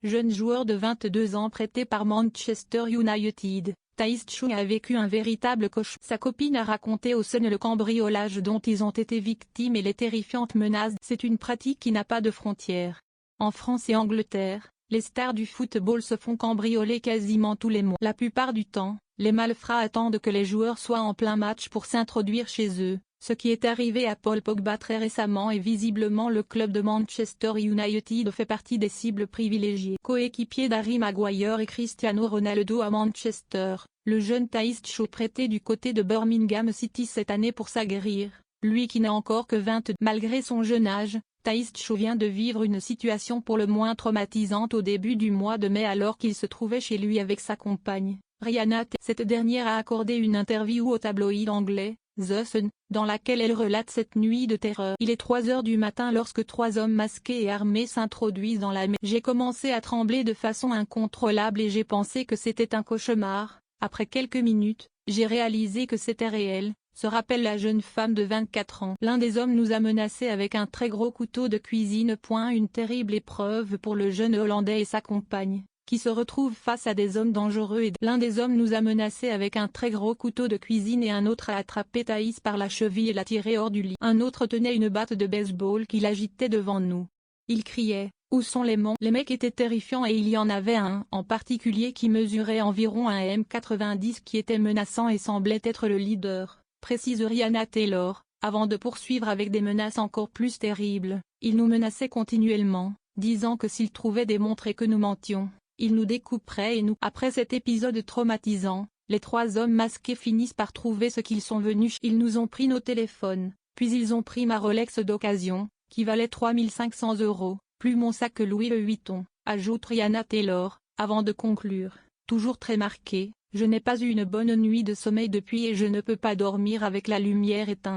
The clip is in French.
jeune joueur de 22 ans prêté par Manchester United, Taïs Chou a vécu un véritable cauchemar. Sa copine a raconté au Sun le cambriolage dont ils ont été victimes et les terrifiantes menaces. C'est une pratique qui n'a pas de frontières. En France et Angleterre, les stars du football se font cambrioler quasiment tous les mois. La plupart du temps, les malfrats attendent que les joueurs soient en plein match pour s'introduire chez eux. Ce qui est arrivé à Paul Pogba très récemment et visiblement le club de Manchester United fait partie des cibles privilégiées. Coéquipier d'Harry Maguire et Cristiano Ronaldo à Manchester, le jeune Taïs Chou prêté du côté de Birmingham City cette année pour s'aguerrir, lui qui n'a encore que 22. Malgré son jeune âge, Taïs Chou vient de vivre une situation pour le moins traumatisante au début du mois de mai alors qu'il se trouvait chez lui avec sa compagne, Rihanna. Cette dernière a accordé une interview au tabloïd anglais, The Sun, dans laquelle elle relate cette nuit de terreur. Il est 3 heures du matin lorsque 3 hommes masqués et armés s'introduisent dans la maison. J'ai commencé à trembler de façon incontrôlable et j'ai pensé que c'était un cauchemar. Après quelques minutes, j'ai réalisé que c'était réel, se rappelle la jeune femme de 24 ans. L'un des hommes nous a menacés avec un très gros couteau de cuisine. Une terrible épreuve pour le jeune Hollandais et sa compagne, qui se retrouvent face à des hommes dangereux et l'un des hommes nous a menacés avec un très gros couteau de cuisine et un autre a attrapé Taïs par la cheville et l'a tiré hors du lit. Un autre tenait une batte de baseball qu'il agitait devant nous. Il criait « Où sont les monstres ?» Les mecs étaient terrifiants et il y en avait un en particulier qui mesurait environ un m90 qui était menaçant et semblait être le leader, précise Rihanna Taylor, avant de poursuivre avec des menaces encore plus terribles. Il nous menaçait continuellement, disant que s'il trouvait des montres et que nous mentions, il nous découperait et nous. Après cet épisode traumatisant, les 3 hommes masqués finissent par trouver ce qu'ils sont venus. Ils nous ont pris nos téléphones, puis ils ont pris ma Rolex d'occasion, qui valait 3 500 €, plus mon sac Louis Vuitton, ajoute Rihanna Taylor, avant de conclure, toujours très marquée, je n'ai pas eu une bonne nuit de sommeil depuis et je ne peux pas dormir avec la lumière éteinte.